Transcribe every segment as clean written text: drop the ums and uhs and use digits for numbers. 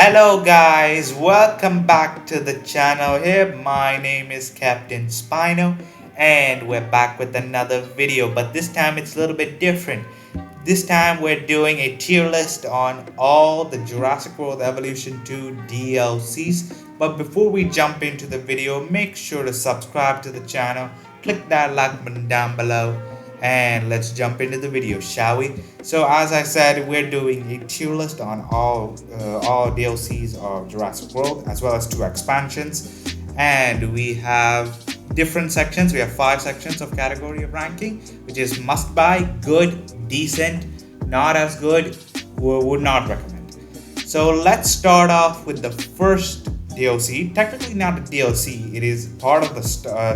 Hello guys, welcome back to the channel here. My name is Captain Spino and we're back with another video, but this time it's a little bit different. This time we're doing a tier list on all the Jurassic World Evolution 2 DLCs. But before we jump into the video, make sure to subscribe to the channel, click that like button down below, and let's jump into the video, shall we? So as I said, we're doing a tier list on all DLCs of Jurassic World as well as two expansions, and we have different sections. We have 5 sections of category of ranking, which is must buy, good, decent, not as good, would not recommend. So let's start off with the first DLC. Technically not a DLC, it is part of the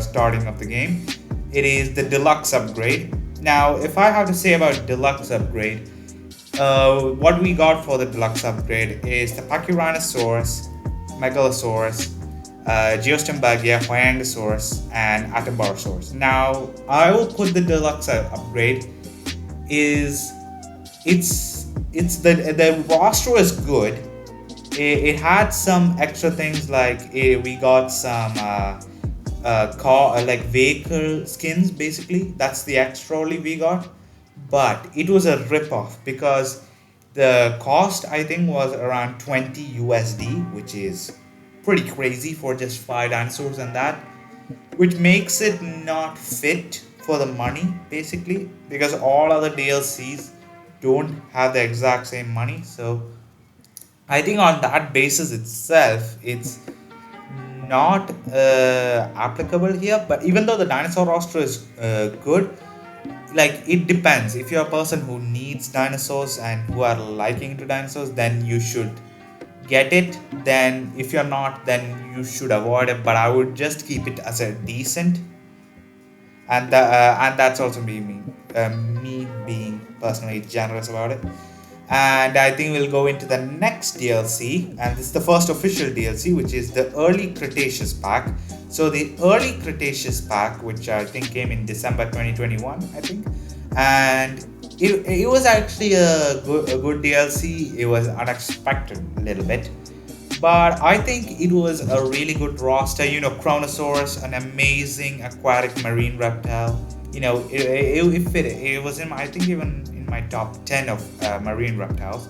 starting of the game. It is the deluxe upgrade. Now, if I have to say about deluxe upgrade, what we got for the deluxe upgrade is the Pachyrhinosaurus, Megalosaurus, Geostembagia, Huangosaurus, and Atambarosaurus. Now, I will put the deluxe upgrade is it's the roster is good. It had some extra things like we got some car like vehicle skins. Basically, that's the extra only we got, but it was a rip off because the cost I think was around 20 USD, which is pretty crazy for just 5 dinosaurs and that, which makes it not fit for the money basically because all other DLCs don't have the exact same money. So I think on that basis itself, it's not applicable here. But even though the dinosaur roster is good, like it depends. If you're a person who needs dinosaurs and who are liking to dinosaurs, then you should get it. Then if you're not, then you should avoid it. But I would just keep it as a decent, and that's also me being personally generous about it. And I think we'll go into the next DLC, and this is the first official DLC, which is the early Cretaceous pack. So the early Cretaceous pack, which I think came in December 2021, I think, and it was actually a good DLC. It was unexpected a little bit, but I think it was a really good roster. Chronosaurus, an amazing aquatic marine reptile. It was in my, I think even in my top 10 of marine reptiles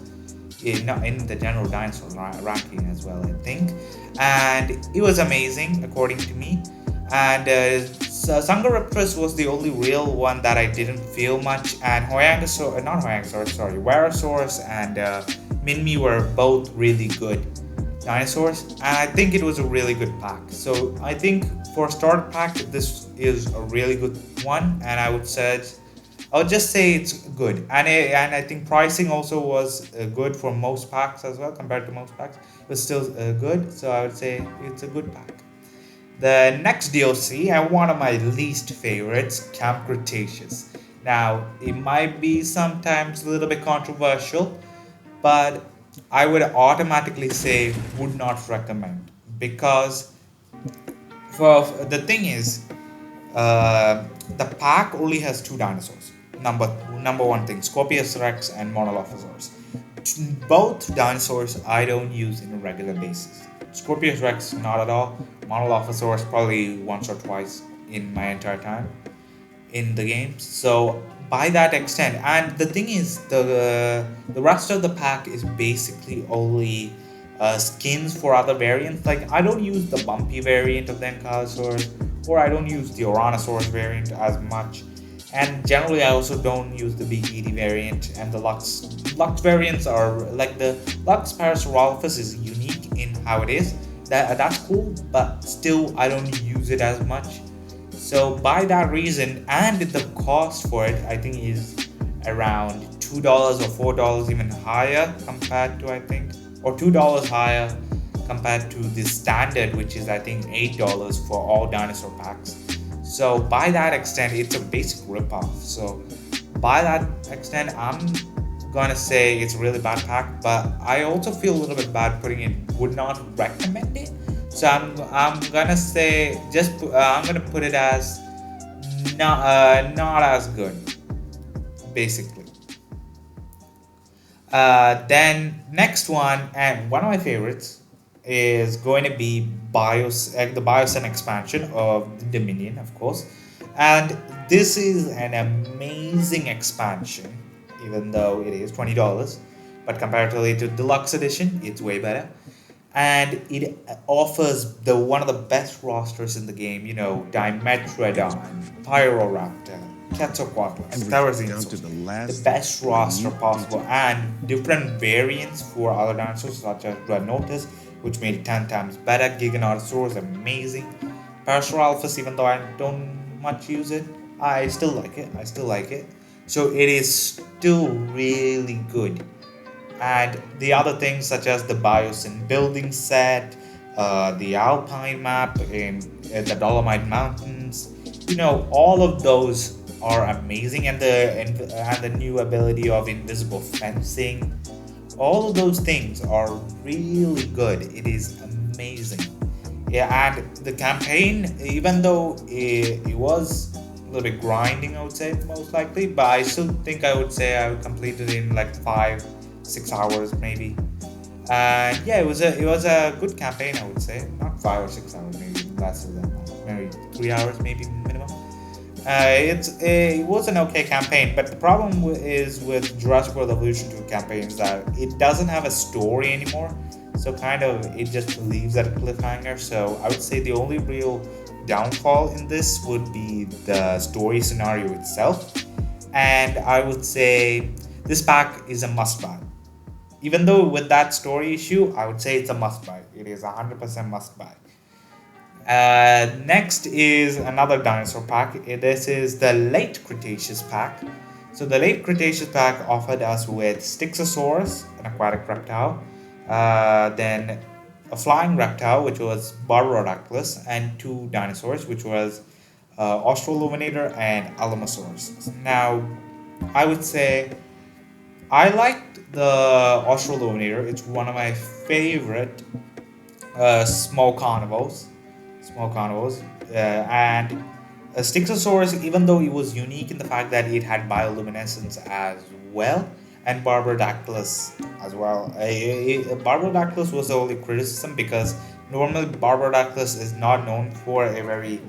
in the general dinosaur ranking as well, I think. And it was amazing according to me. And Sangaripterus was the only real one that I didn't feel much. And Warasaurus and Minmi were both really good dinosaurs, and I think it was a really good pack. So I think for a starter pack, this is a really good one, and I would just say it's good. And I think pricing also was good for most packs as well. Compared to most packs, it was still good. So I would say it's a good pack. The next DLC, and one of my least favorites, Camp Cretaceous. Now, it might be sometimes a little bit controversial, but I would automatically say would not recommend because for the thing is, the pack only has 2 dinosaurs. Number one thing, Scorpius Rex and Monolophosaurus. Both dinosaurs I don't use in a regular basis. Scorpius Rex not at all. Monolophosaurus probably once or twice in my entire time in the game. So by that extent, and the thing is, the rest of the pack is basically only skins for other variants. Like I don't use the bumpy variant of the Ankylosaurus, or I don't use the Oranosaurus variant as much. And generally, I also don't use the Big ED variant and the Lux. Lux variants are like the Lux Parasaurolophus is unique in how it is. That's cool, but still I don't use it as much. So by that reason, and the cost for it, I think is around $2 or $4 even higher compared to or $2 higher compared to the standard, which is I think $8 for all dinosaur packs. So by that extent, it's a basic ripoff. So by that extent, I'm gonna say it's a really bad pack, but I also feel a little bit bad putting it would not recommend it. So I'm gonna say I'm gonna put it as not as good, basically. Then next one, and one of my favorites, is going to be the Biosyn expansion of the Dominion, of course. And this is an amazing expansion, even though it is $20. But comparatively to Deluxe Edition, it's way better. And it offers the one of the best rosters in the game. You know, Dimetrodon, Pyroraptor, Quetzalcoatlus, Therizinosaurus, the best roster possible, and different variants for other dinosaurs such as Rhinoceros, which made it 10 times better. Giganotosaurus, amazing. Parasaurolophus, even though I don't much use it, I still like it. So it is still really good. And the other things such as the Biosyn building set, the Alpine map in the Dolomite Mountains, you know, all of those are amazing, and the new ability of invisible fencing, all of those things are really good. It is amazing. Yeah, and the campaign, even though it was a little bit grinding, I would say most likely, but I still think I would say I would complete it in like 5-6 hours maybe. And yeah, it was a good campaign, I would say. Not 5 or 6 hours, maybe less than that. Maybe 3 hours, maybe minimum. It was an okay campaign, but the problem is with Jurassic World Evolution 2 campaigns that it doesn't have a story anymore. So kind of it just leaves at a cliffhanger. So I would say the only real downfall in this would be the story scenario itself. And I would say this pack is a must buy. Even though with that story issue, I would say it's a must buy. It is 100% must buy. Next is another dinosaur pack. This is the late Cretaceous pack. So the late Cretaceous pack offered us with Styxosaurus, an aquatic reptile, then a flying reptile, which was Barbarodactylus, and two dinosaurs, which was Australovenator and Alamosaurus. Now, I would say I liked the Australovenator. It's one of my favorite small carnivores. And Styxosaurus, even though it was unique in the fact that it had bioluminescence as well, and Barbarodactylus as well. Barbarodactylus was the only criticism because normally Barbarodactylus is not known for a very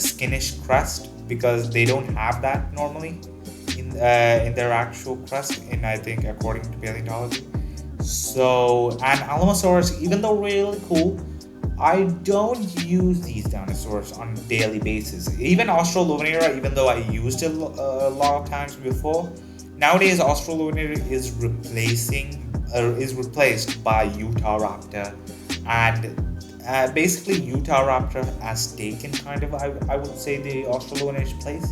skinnish crest because they don't have that normally in their actual crest, in I think according to paleontology. So, and Alamosaurus, even though really cool, I don't use these dinosaurs on a daily basis. Even Australovenator, even though I used it a lot of times before, nowadays Australovenator is replaced by Utahraptor, and basically Utahraptor has taken kind of I would say the Australovenator's place.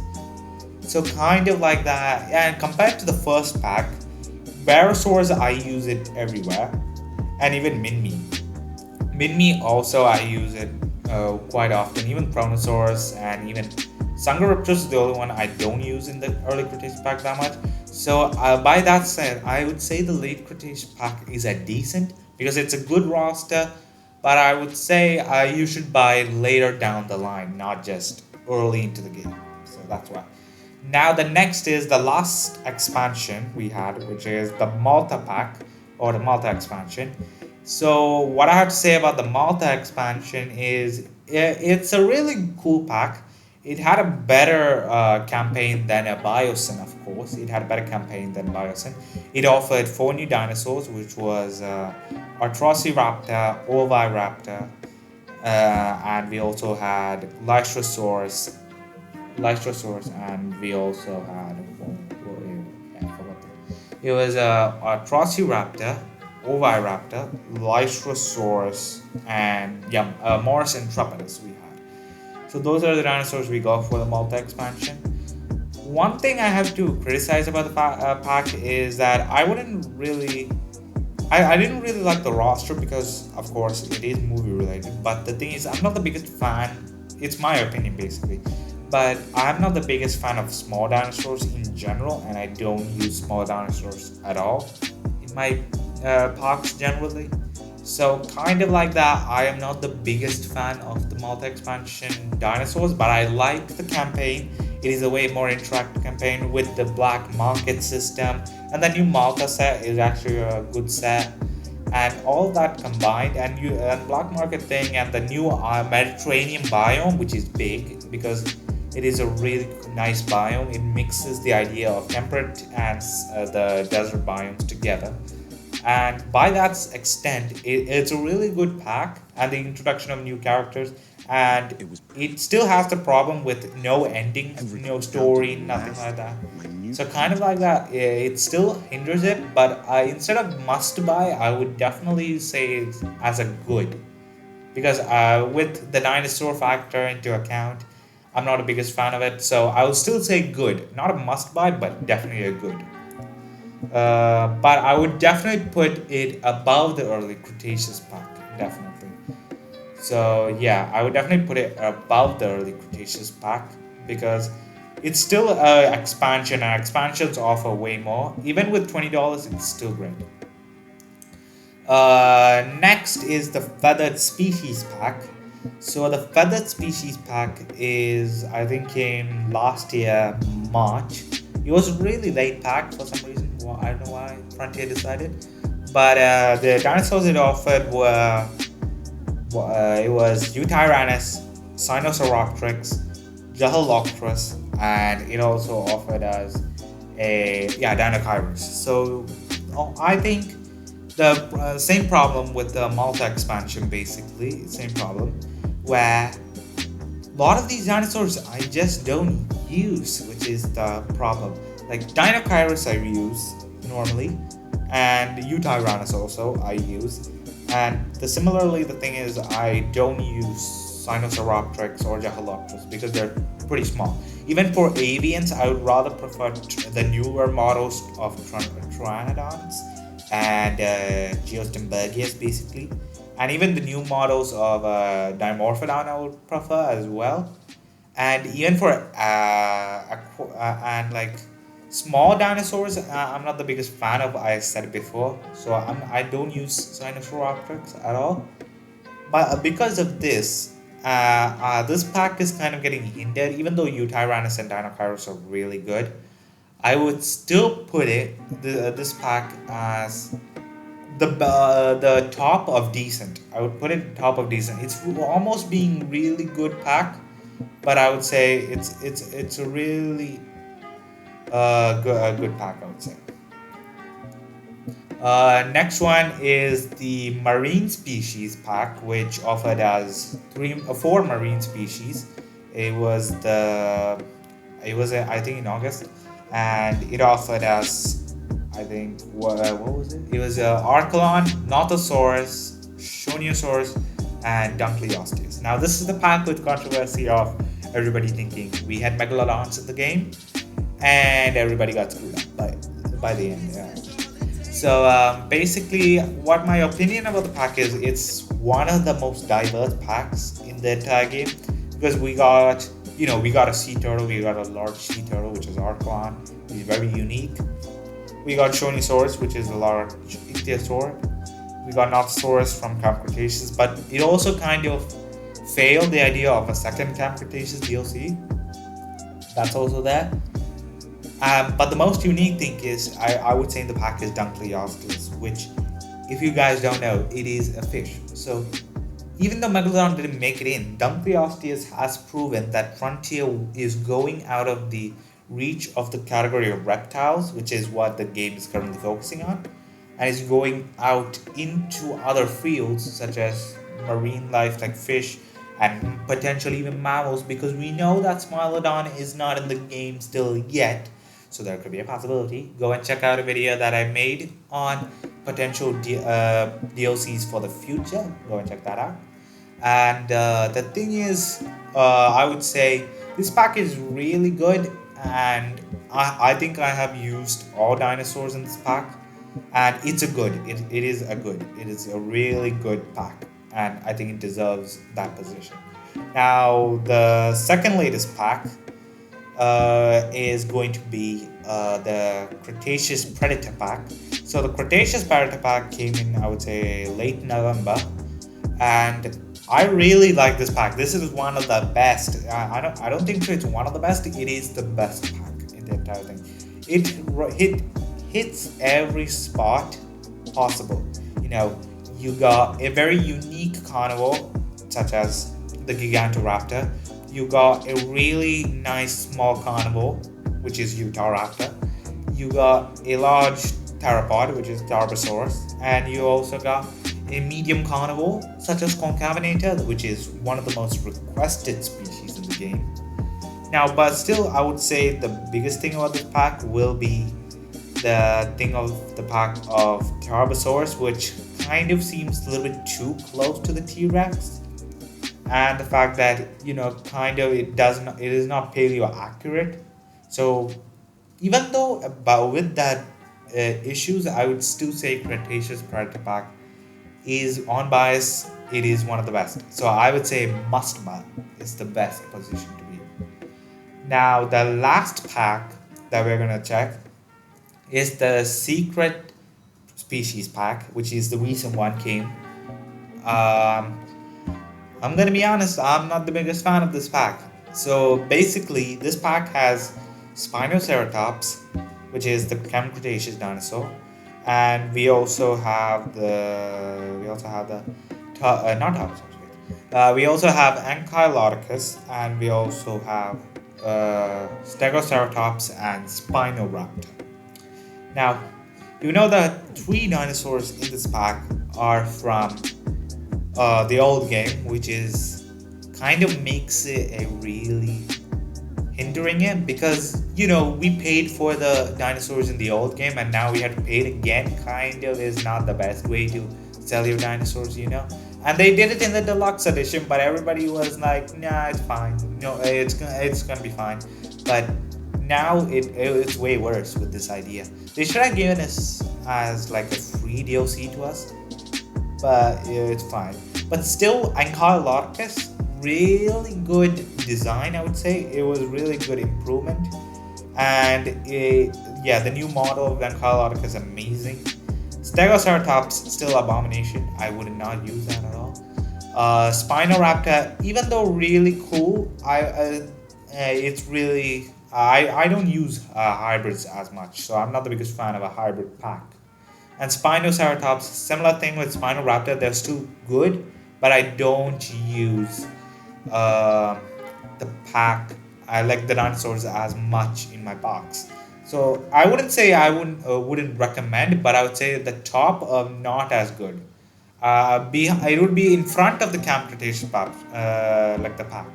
So kind of like that, and compared to the first pack, Barosaurus I use it everywhere, and even Minmi. Minmi also I use it quite often. Even Chronosaurus and even Sangariptus is the only one I don't use in the early Cretaceous pack that much. So by that said, I would say the late Cretaceous pack is a decent because it's a good roster, but I would say you should buy it later down the line, not just early into the game. So that's why. Now the next is the last expansion we had, which is the Malta pack or the Malta expansion. So what I have to say about the Malta expansion is it's a really cool pack. It had a better campaign than a Biosyn, of course. It had a better campaign than Biosyn. It offered 4 new dinosaurs, which was Arthrosiraptor, Oviraptor, and we also had Lystrosaurus, and we also had I forgot. It was Arthrosiraptor, Oviraptor, Lystrosaurus, and Morris and Trapedus we had. So those are the dinosaurs we got for the Malta expansion. One thing I have to criticize about the pack is that I didn't really like the roster because, of course, it is movie related. But the thing is, I'm not the biggest fan. It's my opinion, basically. But I'm not the biggest fan of small dinosaurs in general, and I don't use small dinosaurs at all in my parks generally. So kind of like that, I am not the biggest fan of the Malta expansion dinosaurs, but I like the campaign. It is a way more interactive campaign with the black market system, And the new Malta set is actually a good set, and all that combined, and black market thing, and the new Mediterranean biome, which is big because it is a really nice biome. It mixes the idea of temperate and the desert biomes together, and by that extent, it's a really good pack, and the introduction of new characters, and it still has the problem with no ending, no story, nothing like that. So kind of like that, it still hinders it, but instead of must buy, I would definitely say it's as a good, because with the dinosaur factor into account, I'm not the biggest fan of it, so I would still say good, not a must buy, but definitely a good. But I would definitely put it above the early Cretaceous pack, definitely. So yeah, I would definitely put it above the early Cretaceous pack because it's still an expansion, and expansions offer way more. Even with $20, it's still great. Next is the Feathered Species pack. So the Feathered Species pack is, I think, came last year March. It was a really late pack for some reason. Well, I don't know why Frontier decided, but the dinosaurs it offered were it was Eutyrannus, Sinosauropteryx, Jahaloctrus, and it also offered us a Dinocyrus. So I think the same problem with the Malta expansion, basically same problem, where a lot of these dinosaurs I just don't use, which is the problem. Like Dinocyrus I use normally, and Eutyrannus also I use. And similarly, the thing is, I don't use Sinosauropteryx or Jahalopterus because they're pretty small. Even for avians, I would rather prefer the newer models of Pteranodons and Geostembergius, basically. And even the new models of Dimorphodon, I would prefer as well. And even for and like small dinosaurs, I'm not the biggest fan of. I said it before, so I don't use Sinosauropteryx at all. But because of this, this pack is kind of getting hindered. Even though Eutyrannus and Dinocyrus are really good, I would still put this pack as the top of decent. I would put it top of decent. It's almost being really good pack, but I would say it's a really a good pack, I would say. Next one is the marine species pack, which offered us four marine species. It was I think in August, and it offered us, I think, what was it? It was Archelon, Nothosaurus, Shoniosaurus, and Dunkleosteus. Now this is the pack with controversy of everybody thinking we had Megalodons in the game, and everybody got screwed up by the end. Yeah. So basically, what my opinion about the pack is, it's one of the most diverse packs in the entire game, because we got a sea turtle, we got a large sea turtle, which is Archelon. He's very unique. We got Shoniosaurus, which is a large ichthyosaur. We got Nothosaurus from Camp Cretaceous, but it also kind of failed the idea of a second Camp Cretaceous DLC. That's also there. But the most unique thing is, I would say in the pack is Dunkleosteus, which, if you guys don't know, it is a fish. So even though Megalodon didn't make it in, Dunkleosteus has proven that Frontier is going out of the reach of the category of reptiles, which is what the game is currently focusing on, and is going out into other fields such as marine life like fish and potentially even mammals, because we know that Smilodon is not in the game still yet. So there could be a possibility. Go and check out a video that I made on potential DLCs for the future. Go and check that out. And the thing is, I would say this pack is really good, and I think I have used all dinosaurs in this pack, and it's a good. It is a good. It is a really good pack, and I think it deserves that position. Now the second latest pack is going to be the Cretaceous Predator pack. So the Cretaceous Predator pack came in, I would say, late November, and I really like this pack. This is one of the best. I don't think it's one of the best. It is the best pack in the entire thing. It hit hits every spot possible. You know, you got a very unique carnivore, such as the Gigantoraptor. You got a really nice small carnivore, which is Utahraptor. You got a large theropod, which is Tarbosaurus, and you also got a medium carnivore, such as Concavenator, which is one of the most requested species in the game. Now, but still, I would say the biggest thing about this pack will be the thing of the pack of Tarbosaurus, which kind of seems a little bit too close to the T-Rex, and the fact that it is not paleo accurate. So even though about with that issues, I would still say Cretaceous Predator pack is on bias. It is one of the best. So I would say must buy is the best position to be. Now the last pack that we're gonna check is the secret species pack, which is the recent one came. I'm gonna be honest, I'm not the biggest fan of this pack. So basically, this pack has Spinoceratops, which is the Cretaceous dinosaur, and we also have not Thomas, we also have Ankylodocus, and we also have Stegoceratops and Spinoraptor. Now, you know that 3 dinosaurs in this pack are from the old game, which is kind of makes it a really hindering it, because we paid for the dinosaurs in the old game and now we have to pay it again. Kind of is not the best way to sell your dinosaurs, and they did it in the deluxe edition, but everybody was like, nah, it's fine, it's gonna be fine. But now it's way worse with this idea. They should have given us as like a free DLC to us, but it's fine. But still, Ankylodocus, really good design, I would say. It was really good improvement, and the new model of Ankylodocus is amazing. Stegoceratops, still abomination. I would not use that at all. Spinoraptor, even though really cool, it's really I don't use hybrids as much, so I'm not the biggest fan of a hybrid pack. And Spinoceratops, similar thing with Spinoraptor, they're still good, but I don't use the pack. I like the dinosaurs as much in my box. So I wouldn't say I wouldn't recommend, but I would say the top of not as good. It would be in front of the Cretaceous pack, like the pack.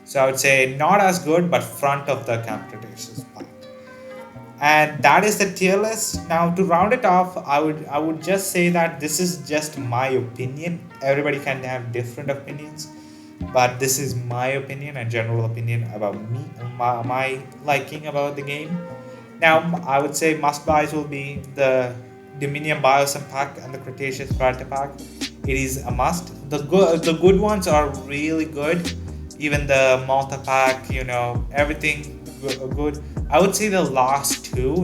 So I would say not as good, but front of the Cretaceous pack. And that is the tier list. Now to round it off, I would just say that this is just my opinion. Everybody can have different opinions, but this is my opinion and general opinion about me, my liking about the game. Now I would say must buys will be the Dominion Biosyn pack and the Cretaceous Predator pack. It is a must. The good ones are really good. Even the Malta pack, everything good. I would say the last two,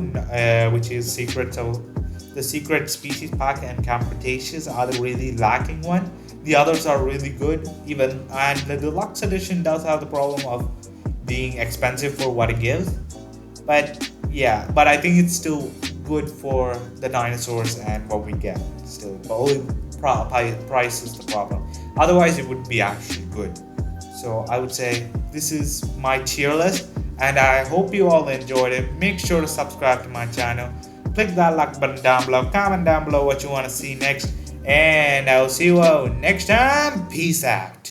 which is the secret species pack and Cretaceous, are the really lacking one. The others are really good. And the deluxe edition does have the problem of being expensive for what it gives. But I think it's still good for the dinosaurs and what we get. Still, the only price is the problem. Otherwise, it would be actually good. So I would say this is my tier list, and I hope you all enjoyed it. Make sure to subscribe to my channel. Click that like button down below. Comment down below what you want to see next. And I will see you all next time. Peace out.